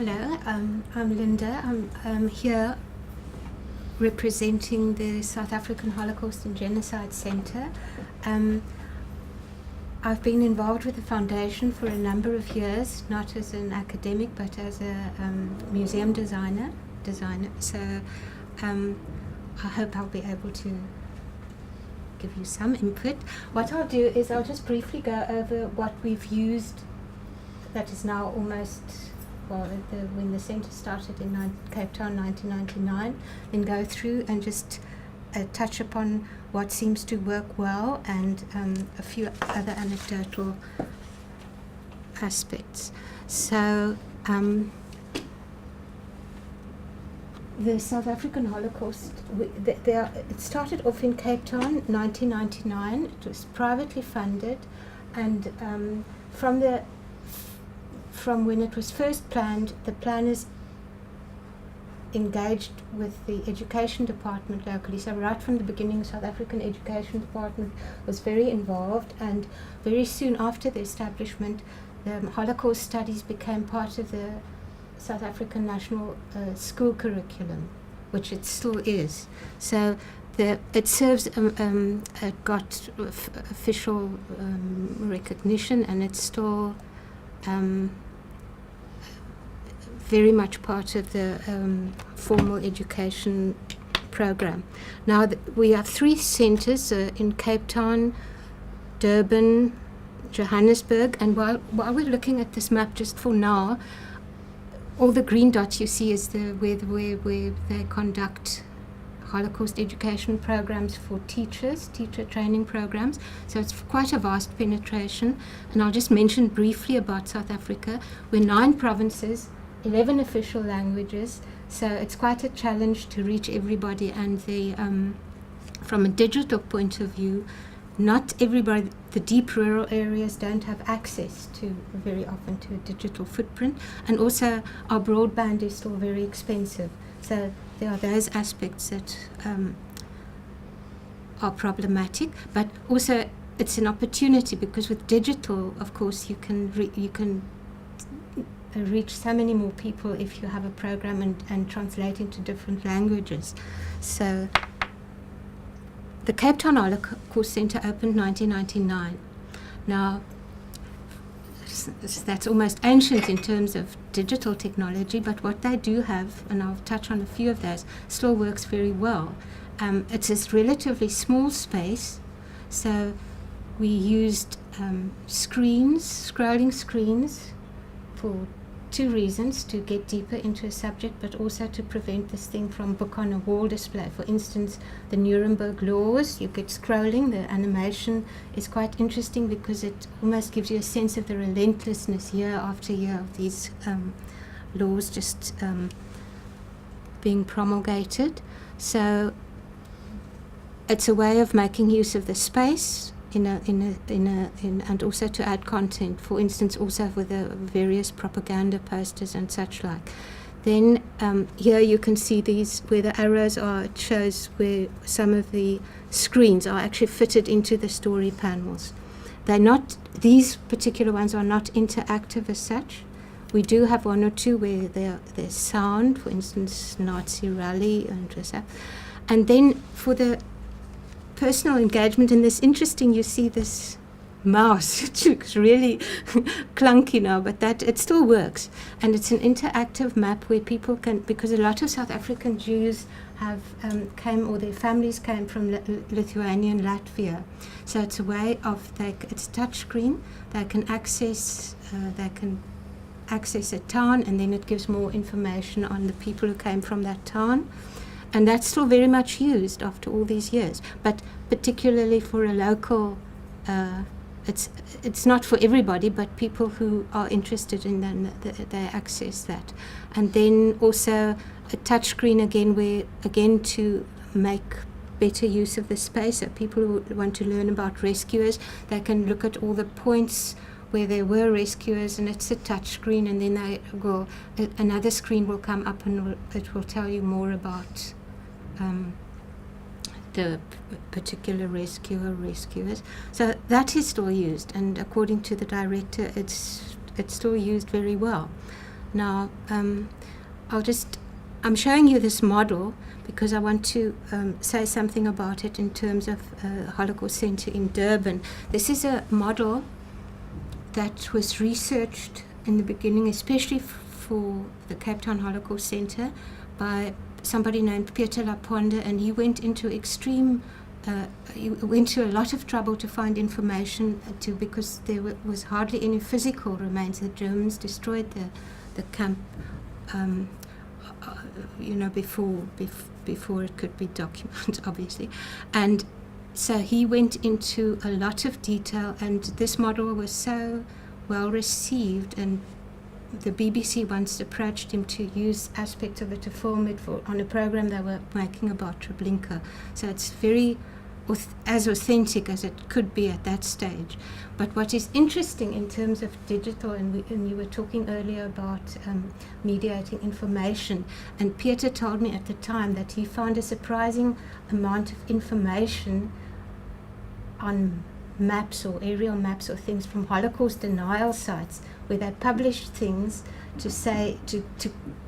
Hello, I'm Linda. I'm here representing the South African Holocaust and Genocide Centre. I've been involved with the foundation for a number of years, not as an academic but as a museum designer. So I hope I'll be able to give you some input. What I'll do is I'll just briefly go over what we've used that is now almost, when the centre started in Cape Town 1999, then go through and just touch upon what seems to work well and a few other anecdotal aspects. So the South African Holocaust, it started off in Cape Town 1999. It was privately funded, and from when it was first planned, the planners engaged with the education department locally. So right from the beginning, the South African Education Department was very involved, and very soon after the establishment, the Holocaust studies became part of the South African National School Curriculum, which it still is. So it serves, it got official recognition, and it's still very much part of the formal education program. Now we have 3 centres in Cape Town, Durban, Johannesburg, and while we're looking at this map just for now, all the green dots you see is where they conduct Holocaust education programs for teacher training programs. So it's quite a vast penetration. And I'll just mention briefly about South Africa. We're 9 provinces, 11 official languages, so it's quite a challenge to reach everybody. And from a digital point of view, not everybody, the deep rural areas don't have access to, very often, to a digital footprint, and also our broadband is still very expensive. So there are those aspects that are problematic, but also it's an opportunity, because with digital, of course, you can reach so many more people if you have a program and translate into different languages. So the Cape Town Holocaust Centre opened 1999. Now, that's almost ancient in terms of digital technology, but what they do have, and I'll touch on a few of those, still works very well. It's a relatively small space, so we used scrolling screens for 2 reasons: to get deeper into a subject, but also to prevent this thing from book on a wall display. For instance, the Nuremberg laws, you get scrolling, the animation is quite interesting because it almost gives you a sense of the relentlessness year after year of these laws just being promulgated. So it's a way of making use of the space and also to add content, for instance, also with the various propaganda posters and such like. Then here you can see these, where the arrows are, it shows where some of the screens are actually fitted into the story panels. These particular ones are not interactive as such. We do have 1 or 2 where there's sound, for instance, Nazi rally and dress up. And then for the personal engagement, and this interesting, you see this mouse, it looks really clunky now, but that it still works, and it's an interactive map where people can, because a lot of South African Jews have came, or their families came from Lithuania and Latvia, so it's a way of, it's touch screen, they can access a town, and then it gives more information on the people who came from that town. And that's still very much used after all these years, but particularly for a local, it's not for everybody, but people who are interested in them, they access that. And then also a touchscreen again to make better use of the space. So people who want to learn about rescuers, they can look at all the points where there were rescuers, and it's a touch screen, and then another screen will come up and it will tell you more about the particular rescuers. So that is still used, and according to the director, it's still used very well. Now, I'm showing you this model because I want to say something about it in terms of Holocaust Center in Durban. This is a model that was researched in the beginning, especially for the Cape Town Holocaust Center, by somebody named Pieter Laponde, and he went into he went to a lot of trouble to find information because there was hardly any physical remains. The Germans destroyed the camp, before it could be documented, obviously, and so he went into a lot of detail, and this model was so well received, and the BBC once approached him to use aspects of it to film it on a program they were making about Treblinka. So it's very as authentic as it could be at that stage. But what is interesting in terms of digital, and you were talking earlier about mediating information, and Pieter told me at the time that he found a surprising amount of information on maps or aerial maps or things from Holocaust denial sites where they published things to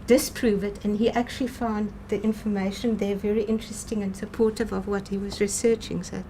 disprove it, and he actually found the information there very interesting and supportive of what he was researching. So it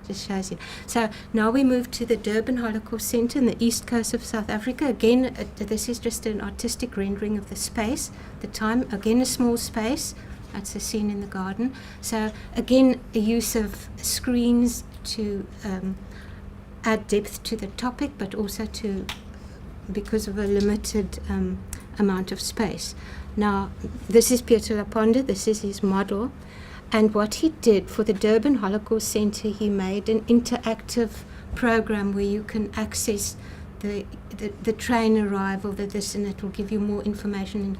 just shows you. So now we move to the Durban Holocaust Center in the east coast of South Africa. Again, this is just an artistic rendering of the space. The time, again, a small space. That's a scene in the garden. So again, a use of screens to add depth to the topic, but also because of a limited amount of space. Now, this is Pieter Laponde, this is his model, and what he did for the Durban Holocaust Center, he made an interactive program where you can access the train arrival, this, and it will give you more information.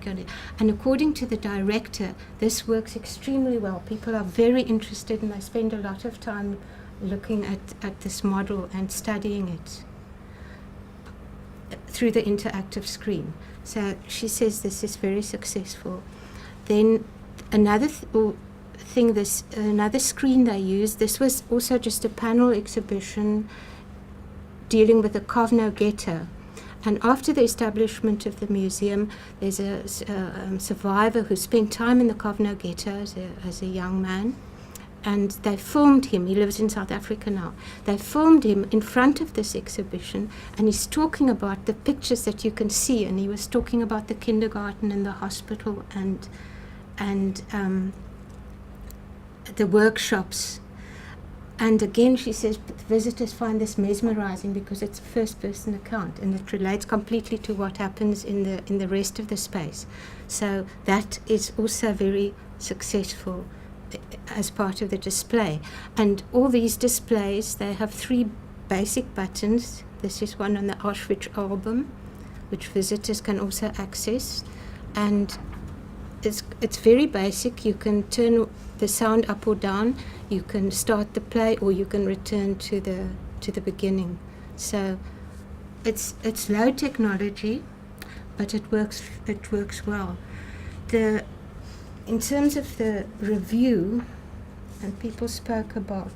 And according to the director, this works extremely well. People are very interested, and they spend a lot of time looking at this model and studying it through the interactive screen. So she says this is very successful. Then another another screen they used, this was also just a panel exhibition dealing with the Kovno ghetto. And after the establishment of the museum, there's a survivor who spent time in the Kovno ghetto as a young man. And they filmed him. He lives in South Africa now. They filmed him in front of this exhibition, and he's talking about the pictures that you can see. And he was talking about the kindergarten and the hospital and the workshops. And again, she says visitors find this mesmerizing because it's a first-person account, and it relates completely to what happens in the rest of the space. So that is also very successful as part of the display. And all these displays, they have 3 basic buttons. This is one on the Auschwitz album, which visitors can also access. And it's very basic. You can turn the sound up or down. You can start the play, or you can return to the beginning. So it's low technology, but it works well. In terms of the review, and people spoke about,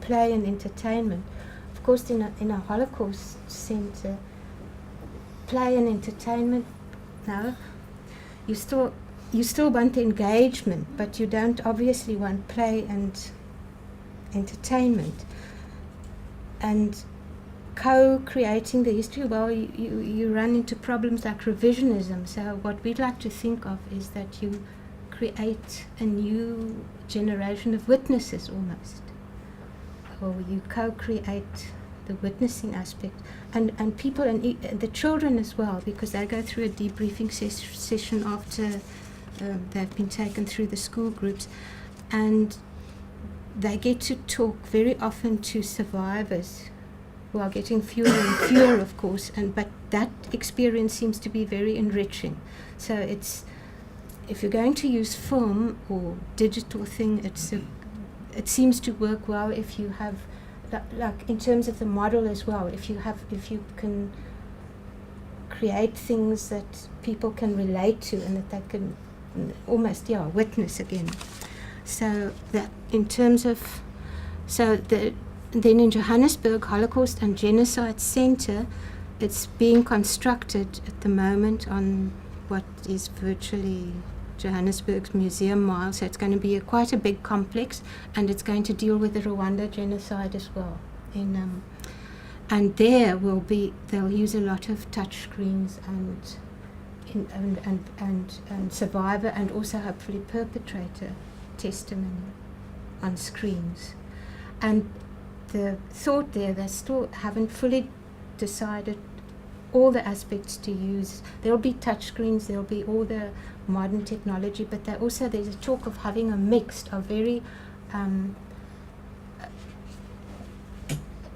play and entertainment. Of course, in a Holocaust center, play and entertainment, no, you still want engagement, but you don't obviously want play and entertainment. And co-creating the history, well, you run into problems like revisionism. So what we'd like to think of is that you create a new generation of witnesses almost, or you co-create the witnessing aspect, and people and the children as well, because they go through a debriefing session after they've been taken through the school groups, and they get to talk very often to survivors who are getting fewer and fewer, of course, but that experience seems to be very enriching. So if you're going to use film or digital thing, it seems to work well if you have, like in terms of the model as well, if you can create things that people can relate to and that they can almost witness again. So that in terms of, then in Johannesburg, Holocaust and Genocide Center, it's being constructed at the moment on what is virtually Johannesburg's museum mile. So it's going to be quite a big complex, and it's going to deal with the Rwanda genocide as well. And there they'll use a lot of touch screens and survivor and also hopefully perpetrator testimony on screens. And the thought there, they still haven't fully decided all the aspects to use. There'll be touch screens, there'll be all the modern technology, but there's a talk of having a mix of very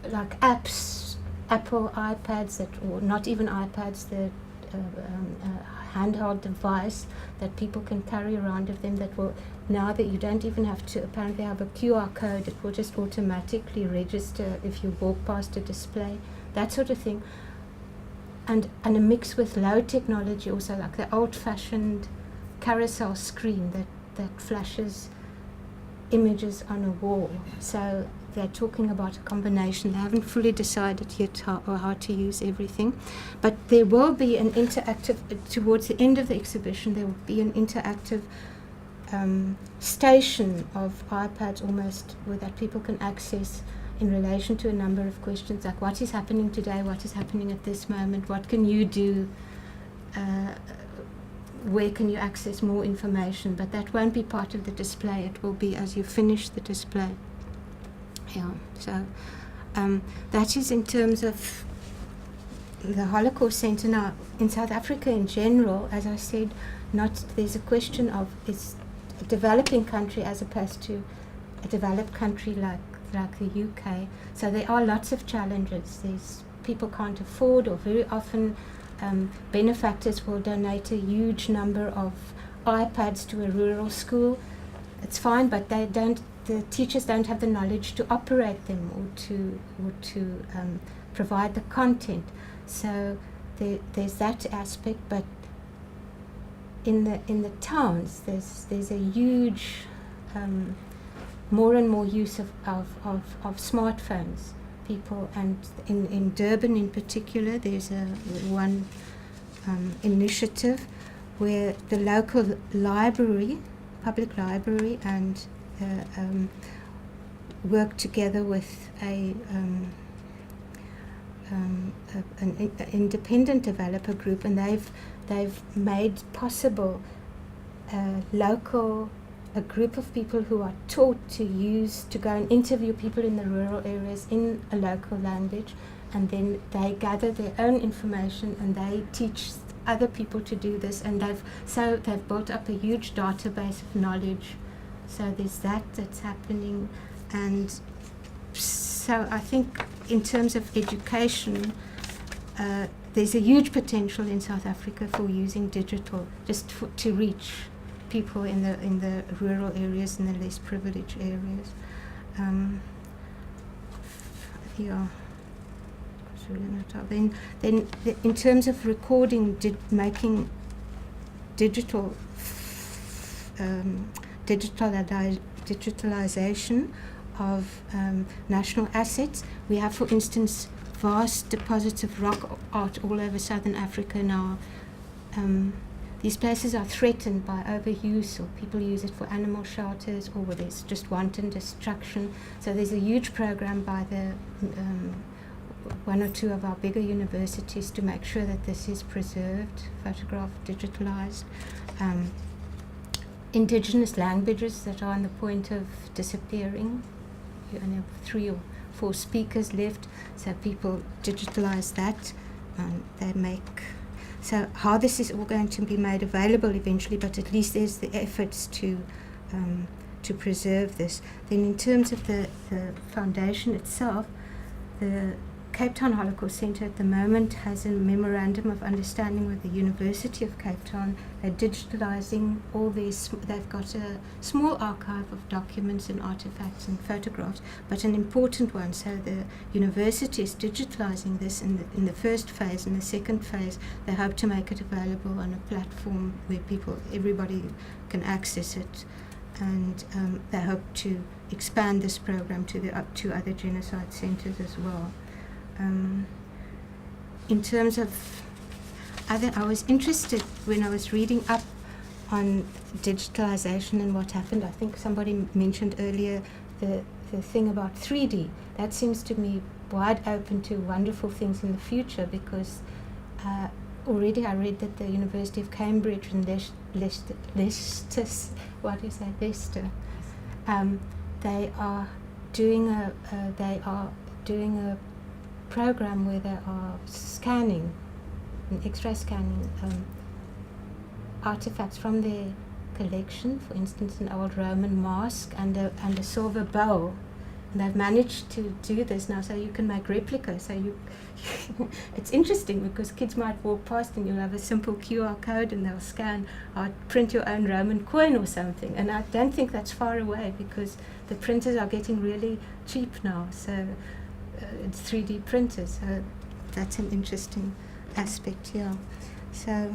like apps, Apple iPads, or not even iPads, the handheld device that people can carry around of them, that will, now that you don't even have to apparently have a QR code, it will just automatically register if you walk past a display, that sort of thing. And a mix with low technology also, like the old-fashioned carousel screen that flashes images on a wall. So they're talking about a combination. They haven't fully decided yet how to use everything. But there will be an interactive, towards the end of the exhibition, there will be an interactive station of iPads almost, where that people can access in relation to a number of questions, like what is happening today, what is happening at this moment, what can you do, where can you access more information. But that won't be part of the display. It will be as you finish the display. Yeah, so that is in terms of the Holocaust Centre. Now, in South Africa in general, as I said, there's a question of, it's a developing country as opposed to a developed country like the UK. So there are lots of challenges. There's people can't afford, or very often benefactors will donate a huge number of iPads to a rural school. It's fine, but the teachers don't have the knowledge to operate them or to provide the content. So there's that aspect. But in the towns, there's a huge more and more use of smartphones. People, and in Durban in particular, there's one initiative where the local library, public library, and work together with an independent developer group, and they've made possible a group of people who are taught to go and interview people in the rural areas in a local language, and then they gather their own information and they teach other people to do this, and they've built up a huge database of knowledge. So there's that's happening. And so I think in terms of education, there's a huge potential in South Africa for using digital to reach people in the rural areas and the less privileged areas. Then in terms of recording, making digital digitalization of national assets, we have, for instance, vast deposits of rock art all over southern Africa now. These places are threatened by overuse, or people use it for animal shelters, or there's just wanton destruction. So there's a huge program by the one or two of our bigger universities to make sure that this is preserved, photographed, digitalized. Indigenous languages that are on the point of disappearing. You only have 3 or 4 speakers left, so people digitalize that, and they make. So how this is all going to be made available eventually, but at least there's the efforts to preserve this. Then in terms of the foundation itself, the Cape Town Holocaust Centre at the moment has a memorandum of understanding with the University of Cape Town. They're digitalizing all these. They've got a small archive of documents and artifacts and photographs, but an important one. So the university is digitalizing this in the first phase. In the second phase, they hope to make it available on a platform where everybody can access it, and they hope to expand this program to up to other genocide centers as well. In terms of I was interested when I was reading up on digitalization and what happened. I think somebody mentioned earlier the thing about 3D. That seems to me wide open to wonderful things in the future, because already I read that the University of Cambridge and Leicester, they are doing a program where they are scanning, X-ray scanning artifacts from their collection. For instance, an old Roman mask and a silver bowl. And they've managed to do this now, so you can make replicas. So it's interesting, because kids might walk past and you'll have a simple QR code and they'll scan or print your own Roman coin or something. And I don't think that's far away, because the printers are getting really cheap now. So it's 3D printers. So that's an interesting aspect, yeah. So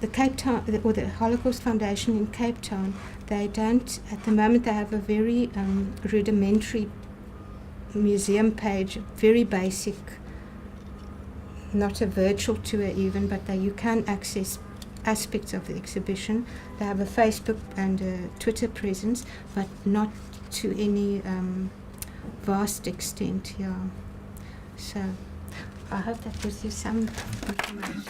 the Cape Town, or the Holocaust Foundation in Cape Town, they don't, at the moment they have a very rudimentary museum page, very basic, not a virtual tour even, but you can access aspects of the exhibition. They have a Facebook and a Twitter presence, but not to any vast extent, yeah. So I hope that gives you some information.